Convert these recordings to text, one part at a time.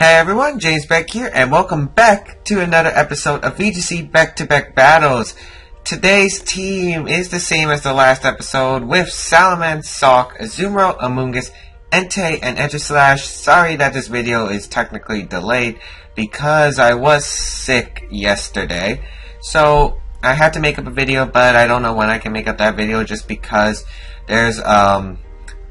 Hey everyone, James Baek here, and welcome back to another episode of VGC Baek Battles. Today's team is the same as the last episode, with Salaman, Sock, Azumarill, Amoonguss, Entei, and Edgeslash. Sorry that this video is technically delayed, because I was sick yesterday. So, I had to make up a video, but I don't know when I can make up that video, just because there's,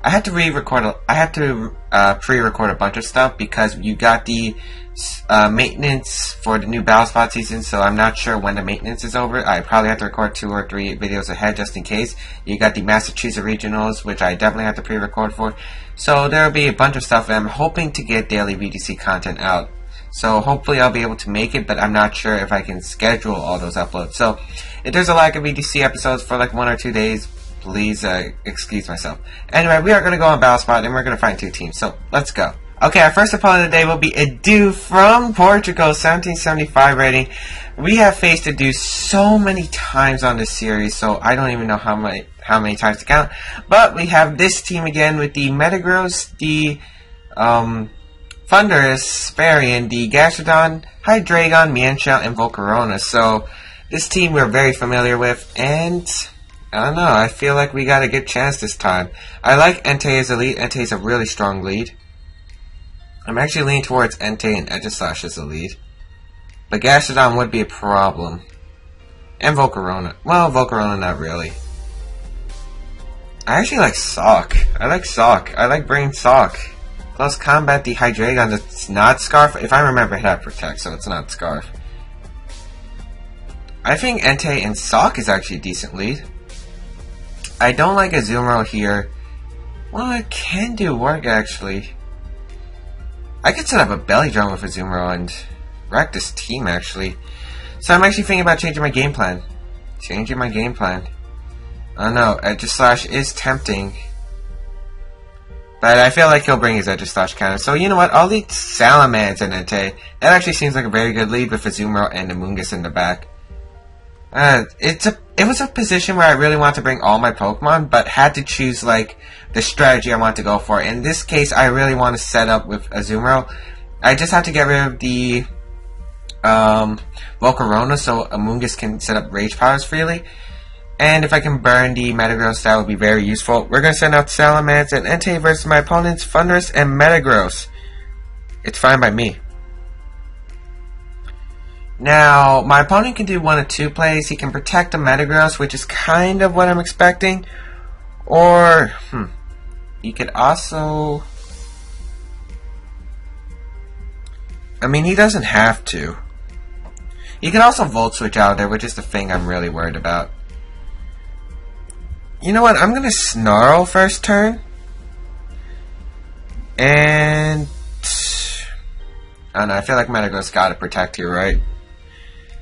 I had to pre-record a bunch of stuff because you got the maintenance for the new Battle Spot season, so I'm not sure when the maintenance is over. I probably have to record 2 or 3 videos ahead just in case. You got the Massachusetts Regionals, which I definitely have to pre-record for. So there will be a bunch of stuff, and I'm hoping to get daily VGC content out. So hopefully I'll be able to make it, but I'm not sure if I can schedule all those uploads. So if there's a lack of VGC episodes for like 1 or 2 days, please excuse myself. Anyway, we are going to go on Battle Spot and we're going to find 2 teams. So, let's go. Okay, our first opponent today will be Edu from Portugal, 1775 rating. We have faced Edu so many times on this series, so I don't even know how many times to count. But we have this team again with the Metagross, the Thundurus, Sparian, the Gastrodon, Hydreigon, Mienshao, and Volcarona. So, this team we're very familiar with, and I don't know, I feel like we got a good chance this time. I like Entei as a lead. Entei is a really strong lead. I'm actually leaning towards Entei and Edgeslash as a lead. But Gastrodon would be a problem. And Volcarona. Well, Volcarona not really. I actually like Sock. I like bringing Sock. Close combat, the Hydreigon that's not Scarf. If I remember, it had Protect, so it's not Scarf. I think Entei and Sock is actually a decent lead. I don't like Azumarill here. Well, it can do work, actually. I could set up a Belly Drum with Azumarill and wreck this team, actually. So I'm actually thinking about changing my game plan. I don't know, Edgeslash is tempting. But I feel like he'll bring his Edgeslash counter. So you know what, I'll lead Salamence and Entei. That actually seems like a very good lead with Azumarill and Amoonguss in the back. It was a position where I really wanted to bring all my Pokemon, but had to choose like the strategy I want to go for. In this case, I really want to set up with Azumarill. I just have to get rid of the Volcarona so Amoonguss can set up Rage Powers freely. And if I can burn the Metagross, that would be very useful. We're going to send out Salamence and Entei versus my opponents, Thundurus and Metagross. It's fine by me. Now, my opponent can do 1 of 2 plays. He can protect the Metagross, which is kind of what I'm expecting. Or, he could also... I mean, he doesn't have to. He can also Volt Switch out of there, which is the thing I'm really worried about. You know what? I'm going to Snarl first turn. And... I don't know, I feel like Metagross gotta protect here, right?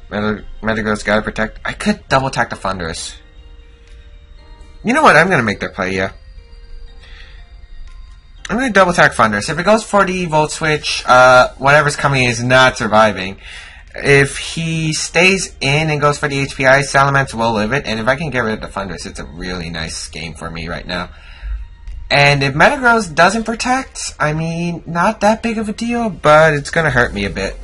Metagross gotta protect. I could double attack the Thundurus. You know what? I'm gonna make that play, yeah. I'm gonna double attack Thundurus. If it goes for the Volt Switch, whatever's coming is not surviving. If he stays in and goes for the HPI, Salamence will live it. And if I can get rid of the Thundurus, it's a really nice game for me right now. And if Metagross doesn't protect, I mean, not that big of a deal, but it's gonna hurt me a bit.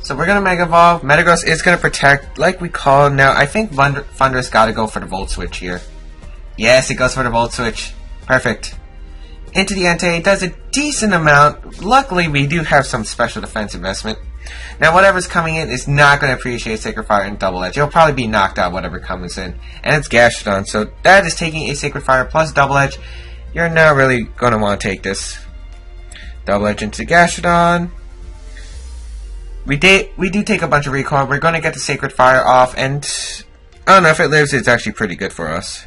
So we're gonna Mega Evolve. Metagross is gonna protect, like we called. Now, I think Thundurus gotta go for the Volt Switch here. Yes, it goes for the Volt Switch. Perfect. Into the Entei, does a decent amount. Luckily, we do have some special defense investment. Now, whatever's coming in is not going to appreciate Sacred Fire and Double Edge. It'll probably be knocked out, whatever comes in. And it's Gastrodon, so that is taking a Sacred Fire plus Double Edge. You're not really going to want to take this. Double Edge into Gastrodon. We do take a bunch of recoil. We're going to get the Sacred Fire off, and I don't know, if it lives, it's actually pretty good for us.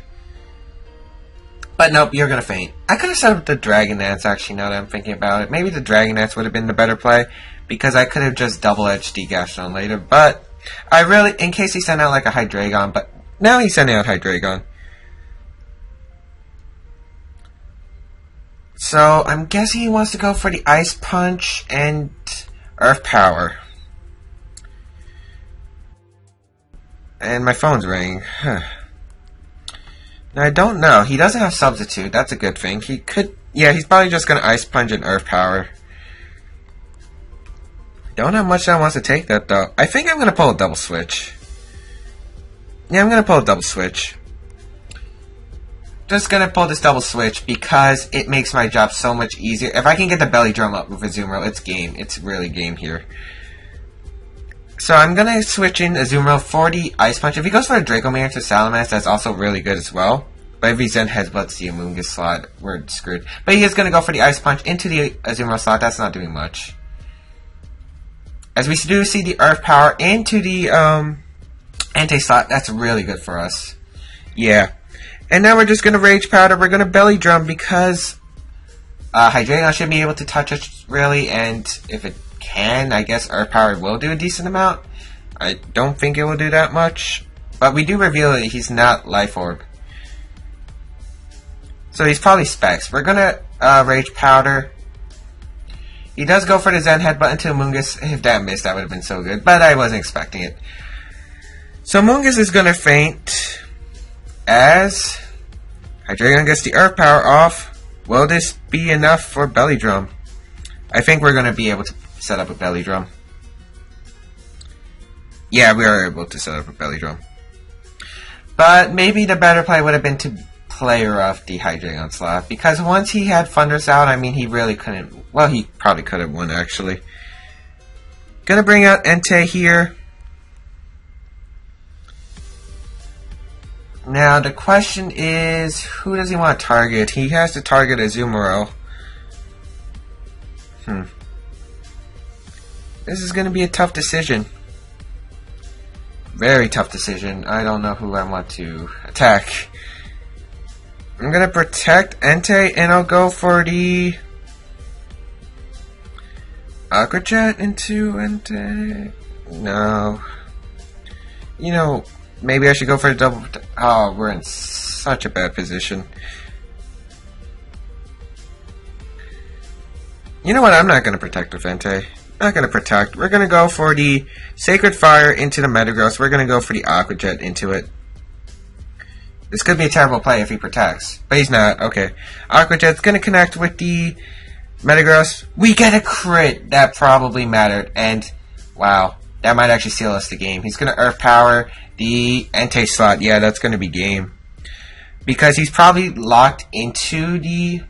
But nope, you're going to faint. I could have set up the Dragonlance, actually, now that I'm thinking about it. Maybe the Dragonlance would have been the better play, because I could have just double-edged the Gastrodon later. But I really, in case he sent out like a Hydreigon, but now he's sending out Hydreigon. So I'm guessing he wants to go for the Ice Punch and Earth Power. And my phone's ringing. Now, I don't know. He doesn't have Substitute. That's a good thing. He could Yeah, he's probably just gonna Ice Punch and Earth Power. Don't have much that wants to take that though. I think I'm gonna pull a double switch. Yeah, I'm gonna pull a double switch. Just gonna pull this double switch because it makes my job so much easier. If I can get the belly drum up with Azumarill, it's game. It's really game here. So I'm gonna switch in Azumarill for the Ice Punch. If he goes for a Draco Meteor to Salamence, that's also really good as well. But if he Zen Headbutts the Amoonguss slot, we're screwed. But he is gonna go for the Ice Punch into the Azumarill slot. That's not doing much. As we do see the Earth Power into the Entei slot, that's really good for us. Yeah. And now we're just going to Rage Powder. We're going to Belly Drum because Hydreigon should be able to touch us, really. And if it can, I guess Earth Power will do a decent amount. I don't think it will do that much. But we do reveal that he's not Life Orb. So he's probably Specs. We're going to Rage Powder. He does go for the Zen Headbutt into Amoonguss. If that missed, that would have been so good. But I wasn't expecting it. So Amoonguss is going to faint as Hydreigon gets the Earth Power off. Will this be enough for Belly Drum? I think we're going to be able to set up a Belly Drum. Yeah, we are able to set up a Belly Drum. But maybe the better play would have been to play rough the Hydreigon slot. Because once he had Thundurus out, I mean, he really couldn't. Well, he probably could have won, actually. Gonna bring out Entei here. Now, the question is, who does he want to target? He has to target Azumarill. This is going to be a tough decision. Very tough decision. I don't know who I want to attack. I'm going to protect Entei, and I'll go for the Aqua Jet into Entei. No. You know, maybe I should go for a double. Oh, we're in such a bad position. You know what? I'm not going to protect with Entei. Not going to protect. We're going to go for the Sacred Fire into the Metagross. We're going to go for the Aqua Jet into it. This could be a terrible play if he protects. But he's not. Okay. Aqua Jet's going to connect with the Metagross. We get a crit. That probably mattered. And, wow. That might actually seal us the game. He's going to Earth Power the Entei slot. Yeah, that's going to be game. Because he's probably locked into the...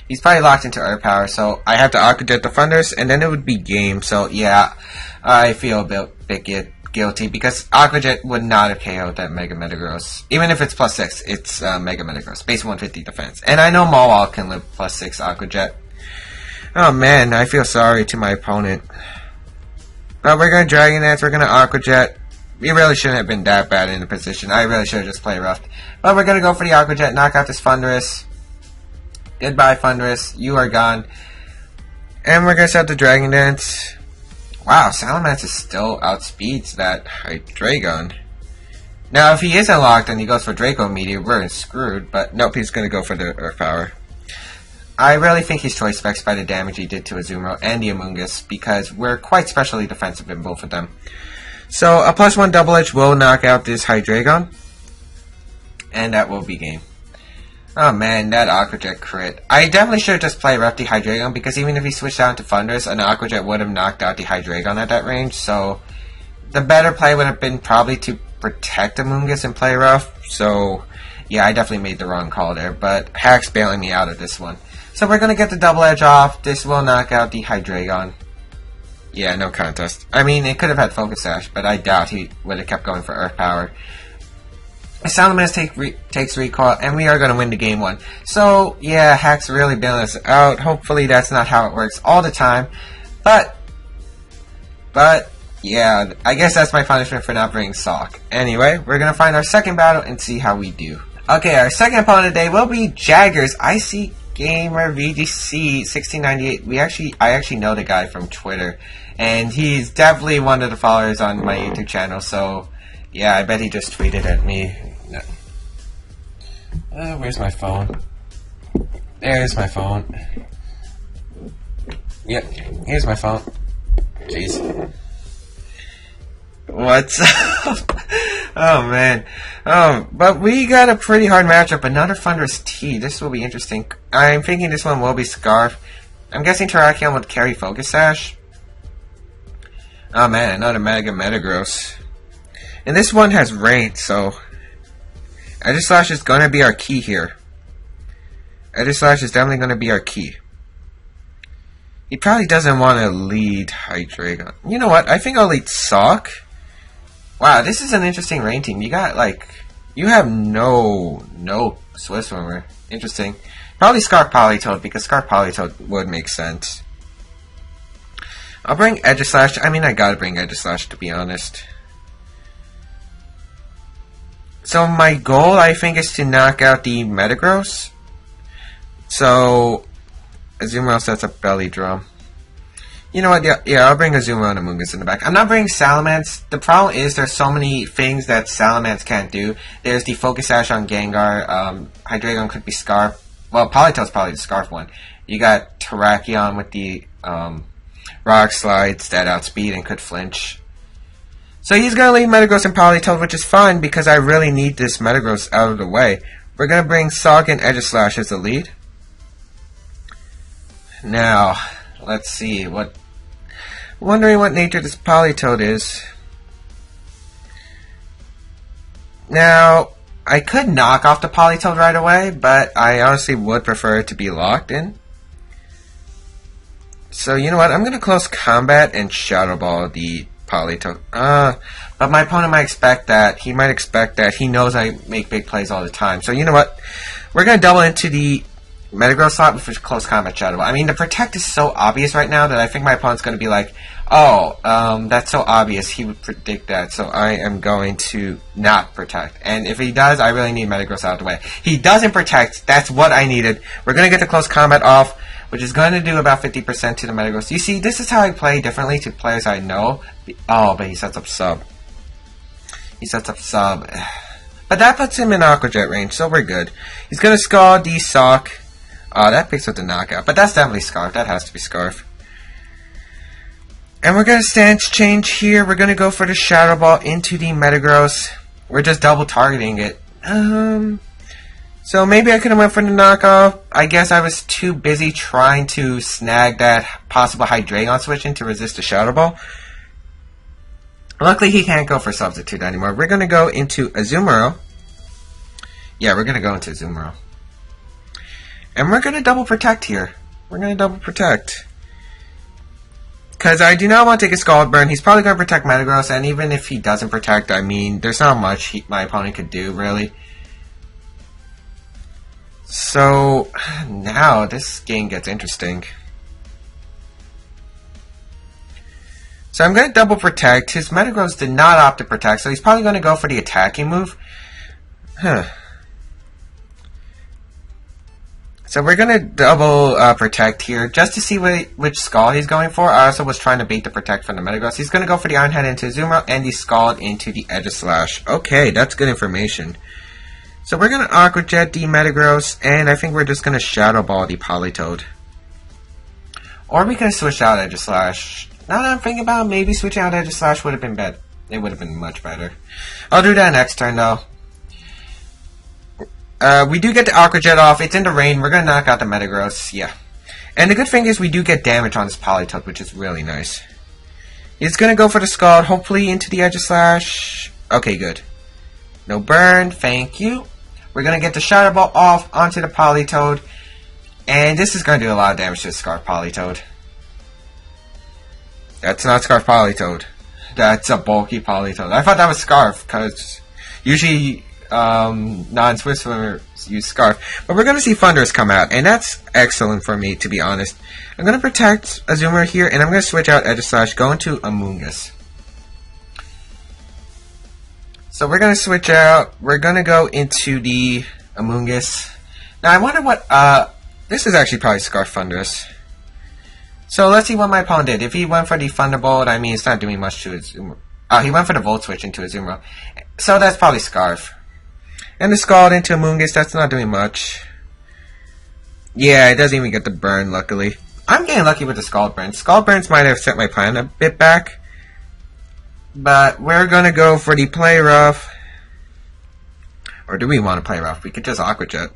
He's probably locked into Earth Power, so I have to Aqua Jet the Thundurus, and then it would be game. So, yeah, I feel a bit guilty, because Aqua Jet would not have KO'd that Mega Metagross. Even if it's +6, it's Mega Metagross. Base 150 defense. And I know Mawile can live +6 Aqua Jet. Oh, man, I feel sorry to my opponent. But we're going to Dragon Dance, we're going to Aqua Jet. We really shouldn't have been that bad in the position. I really should have just played rough. But we're going to go for the Aqua Jet, knock out this Thundurus. Goodbye, Thundurus. You are gone. And we're going to set the Dragon Dance. Wow, Salamence is still outspeeds that Hydreigon. Now, if he is unlocked and he goes for Draco Meteor, we're screwed. But nope, he's going to go for the Earth Power. I really think he's choice specs by the damage he did to Azumarill and the Amoonguss, because we're quite specially defensive in both of them. So, a +1 Double Edge will knock out this Hydreigon. And that will be game. Oh man, that Aqua Jet crit. I definitely should have just played rough the Hydreigon, because even if he switched out to Thundurus, an Aqua Jet would have knocked out the Hydreigon at that range. So, the better play would have been probably to protect Amoonguss and play rough. So, yeah, I definitely made the wrong call there. But Hack's bailing me out of this one. So we're going to get the Double Edge off. This will knock out the Hydreigon. Yeah, no contest. I mean, it could have had Focus Sash, but I doubt he would have kept going for Earth Power. Salamence takes recoil, and we are going to win the game 1. So, yeah, Hack's really bailing us out. Hopefully that's not how it works all the time. But, yeah, I guess that's my punishment for not bringing Sock. Anyway, we're going to find our second battle and see how we do. Okay, our second opponent today will be Jagger's IC Gamer VGC 1698. I actually know the guy from Twitter, and he's definitely one of the followers on my YouTube channel, so yeah, I bet he just tweeted at me. No. Where's my phone? There's my phone. Yep, here's my phone. Jeez. What's up? Oh man. But we got a pretty hard matchup. Another Thundurus T. This will be interesting. I'm thinking this one will be Scarf. I'm guessing Terrakion would carry Focus Sash. Oh man, another Mega Metagross. And this one has Rain, so Aegislash is gonna be our key here. Aegislash is definitely gonna be our key. He probably doesn't want to lead Hydreigon. You know what? I think I'll lead Sock. Wow, this is an interesting rain team. You got like, you have no Swift Swimmer. Interesting. Probably Scarf Politoed, because Scarf Politoed would make sense. I'll bring Aegislash. I mean, I gotta bring Aegislash, to be honest. So my goal, I think, is to knock out the Metagross. So Azumarill sets up Belly Drum. You know what? Yeah, I'll bring Azumarill and Amoonguss in the back. I'm not bringing Salamence. The problem is there's so many things that Salamence can't do. There's the Focus Sash on Gengar. Hydreigon could be Scarf. Well, Politoed's probably the Scarf one. You got Terrakion with the Rock Slides that outspeed and could flinch. So he's going to leave Metagross and Politoed, which is fine because I really need this Metagross out of the way. We're going to bring Sock and Aegislash as the lead. Now, let's see. Wondering what nature this Politoed is. Now, I could knock off the Politoed right away, but I honestly would prefer it to be locked in. So, you know what? I'm going to close combat and Shadow Ball the Politoed. But my opponent might expect that. He might expect that. He knows I make big plays all the time. So, you know what? We're going to double into the Metagross slot with close combat Shadow Ball. I mean, the Protect is so obvious right now that I think my opponent's going to be like, oh, that's so obvious. He would predict that. So I am going to not Protect. And if he does, I really need Metagross out of the way. He doesn't Protect. That's what I needed. We're going to get the close combat off, which is going to do about 50% to the Metagross. You see, this is how I play differently to players I know. Oh, but he sets up Sub. He sets up Sub. But that puts him in Aqua Jet range, so we're good. He's going to Scald the Sock. That picks up the knockout. But that's definitely Scarf. That has to be Scarf. And we're going to stance change here. We're going to go for the Shadow Ball into the Metagross. We're just double targeting it. So maybe I could have went for the knockoff. I guess I was too busy trying to snag that possible Hydreigon switch in to resist the Shadow Ball. Luckily, he can't go for Substitute anymore. We're going to go into Azumarill. Yeah, we're going to go into Azumarill. And we're going to double Protect here. We're going to double Protect. Because I do not want to take a Scald Burn. He's probably going to protect Metagross. And even if he doesn't protect, I mean, there's not much my opponent could do, really. So, now this game gets interesting. So I'm going to double Protect. His Metagross did not opt to Protect, so he's probably going to go for the attacking move. So we're going to double Protect here, just to see which Scald he's going for. I also was trying to bait the Protect from the Metagross. He's going to go for the Iron Head into Azumarill, and the Scald into the Aegislash. Okay, that's good information. So we're going to Aqua Jet the Metagross, and I think we're just going to Shadow Ball the Politoed. Or we could switch out Aegislash. Now that I'm thinking about it, maybe switching out Aegislash would have been better. It would have been much better. I'll do that next turn, though. We do get the Aqua Jet off. It's in the rain. We're going to knock out the Metagross. Yeah. And the good thing is we do get damage on this Politoed, which is really nice. He's going to go for the Scald, hopefully into the Aegislash. Okay, good. No burn. Thank you. We're going to get the Shadow Ball off onto the Politoed. And this is going to do a lot of damage to the Scarf Politoed. That's not Scarf Politoed. That's a bulky Politoed. I thought that was Scarf, because usually non-Swift swimmers use Scarf. But we're going to see Thundurus come out, and that's excellent for me, to be honest. I'm going to protect Azumarill here, and I'm going to switch out Aegislash, go into Amoonguss. So we're going to switch out. We're going to go into the Amoonguss. Now, I wonder what... this is actually probably Scarf Thundurus. So let's see what my opponent did. If he went for the Thunderbolt, I mean, it's not doing much to Azumarill. He went for the Volt Switch into Azumarill. So that's probably Scarf. And the Scald into Amoonguss, that's not doing much. Yeah, it doesn't even get the burn, luckily. I'm getting lucky with the Scald Burns. Scald Burns might have set my plan a bit back. But we're going to go for the Play Rough. Or do we want to Play Rough? We could just Aqua Jet.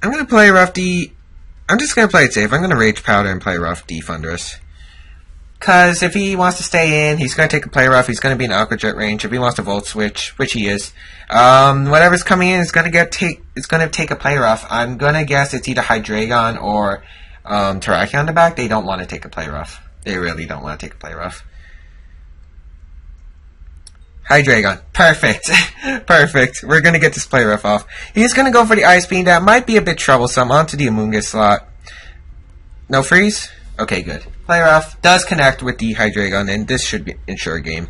I'm gonna play Rough D. I'm just gonna play it safe. I'm gonna Rage Powder and play Rough D Thundurus. Cause if he wants to stay in, he's gonna take a play rough. He's gonna be in Aqua Jet range. If he wants to Volt Switch, which he is, whatever's coming in is gonna take a play rough. I'm gonna guess it's either Hydreigon or Terrakion in the back. They don't want to take a play rough. They really don't want to take a play rough. Hydreigon, perfect, perfect. We're gonna get this play rough off. He's gonna go for the Ice Beam. That might be a bit troublesome. Onto the Amoonguss slot. No freeze. Okay, good. Play rough does connect with the Hydreigon, and this should ensure a game.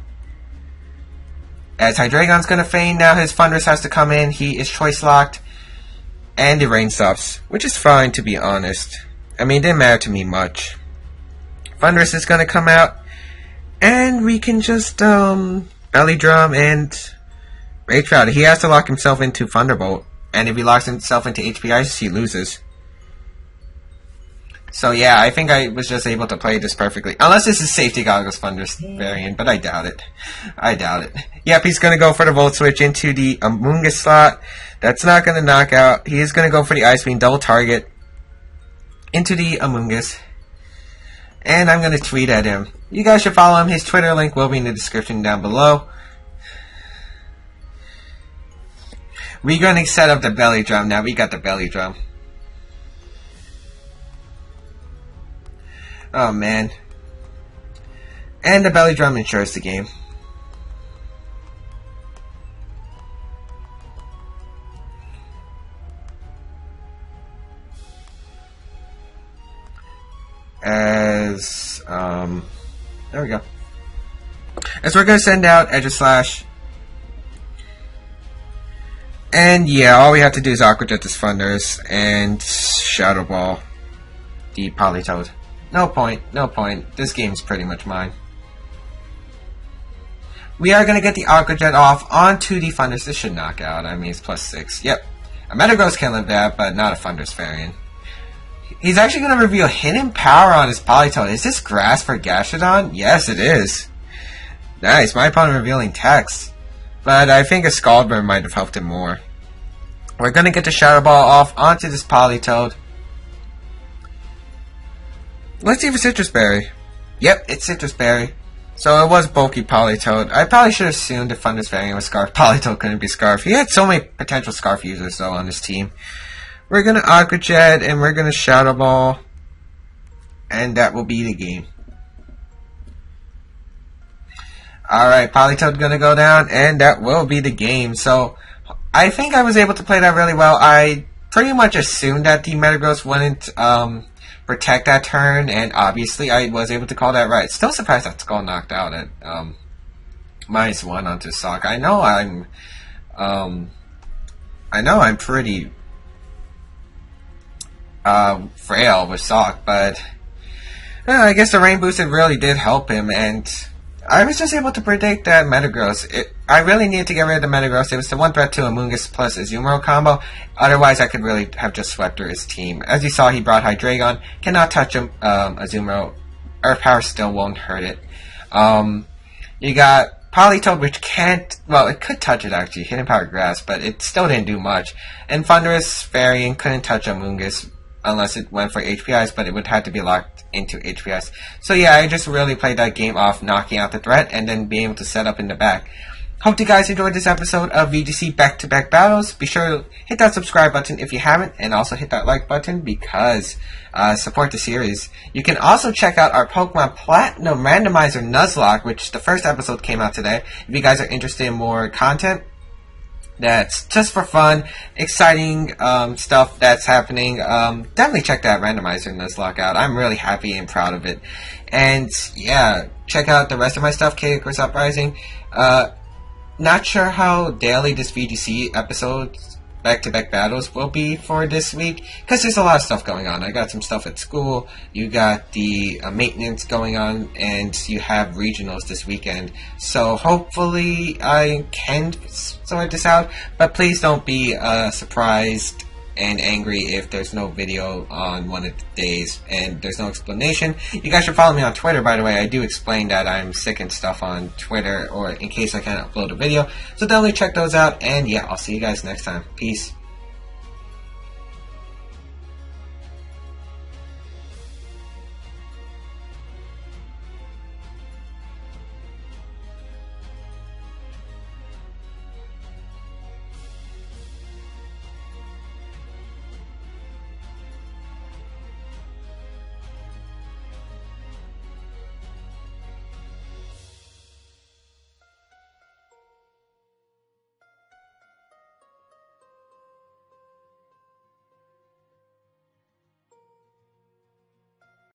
As Hydreigon's gonna feign, now his Thundurus has to come in. He is choice locked, and the rain stops, which is fine to be honest. I mean, it didn't matter to me much. Thundurus is gonna come out, and we can just belly drum and Rage Powder. He has to lock himself into Thunderbolt, and if he locks himself into HP Ice, he loses. So yeah, I think I was just able to play this perfectly. Unless this is Safety Goggles Thundurus variant, but I doubt it. I doubt it. Yep, he's going to go for the Volt Switch into the Amoonguss slot. That's not going to knock out. He is going to go for the Ice Beam, double target into the Amoonguss. And I'm going to tweet at him. You guys should follow him. His Twitter link will be in the description down below. We're going to set up the belly drum now. We got the belly drum. Oh man. And the belly drum ensures the game. There we go. As we're gonna send out Edge Slash. And yeah, all we have to do is Aqua Jet this Thundurus and Shadow Ball the Politoed. No point, no point. This game's pretty much mine. We are going to get the Aqua Jet off onto the Thundurus. This should knock out. I mean, it's +6. Yep. A Metagross can live that, but not a Thundurus variant. He's actually going to reveal Hidden Power on his Politoed. Is this Grass for Gastrodon? Yes, it is. Nice. My opponent revealing text. But I think a Scald Burn might have helped him more. We're going to get the Shadow Ball off onto this Politoed. Let's see if it's Citrus Berry. Yep, it's Citrus Berry. So it was bulky Politoed. I probably should have assumed the Thundurus variant was Scarf. Politoed couldn't be Scarf. He had so many potential Scarf users though on his team. We're gonna Aqua Jet and we're gonna Shadow Ball. And that will be the game. Alright, Politoed gonna go down and that will be the game. So I think I was able to play that really well. I pretty much assumed that the Metagross wouldn't protect that turn, and obviously I was able to call that right. Still surprised that Skull knocked out at -1 onto Sock. I know I'm pretty frail with Sock, but I guess the Rain Boosted really did help him, and I was just able to predict that Metagross. I really needed to get rid of the Metagross. It was the one threat to Amoonguss plus Azumarill combo. Otherwise, I could really have just swept through his team. As you saw, he brought Hydreigon. Cannot touch him. Azumarill. Earth Power still won't hurt it. You got Politoed, which can't... Well, it could touch it, actually. Hidden Power Grass, but it still didn't do much. And Thundurus variant couldn't touch Amoonguss unless it went for HPIs, but it would have to be locked into HPS. So yeah, I just really played that game off knocking out the threat and then being able to set up in the back. Hope you guys enjoyed this episode of VGC Baek Battles. Be sure to hit that subscribe button if you haven't, and also hit that like button because support the series. You can also check out our Pokemon Platinum Randomizer Nuzlocke, which the first episode came out today. If you guys are interested in more content that's just for fun, exciting stuff that's happening, definitely check that Randomizer Nuzlocke out. I'm really happy and proud of it. And yeah, check out the rest of my stuff, Chaos Uprising. Not sure how daily this VGC episode Baek Battles will be for this week, because there's a lot of stuff going on. I got some stuff at school, you got the maintenance going on, and you have regionals this weekend. So hopefully I can sort this out, but please don't be surprised and angry if there's no video on one of the days and there's no explanation. You guys should follow me on Twitter, by the way. I do explain that I'm sick and stuff on Twitter, or in case I can't upload a video. So definitely check those out, and yeah, I'll see you guys next time. Peace.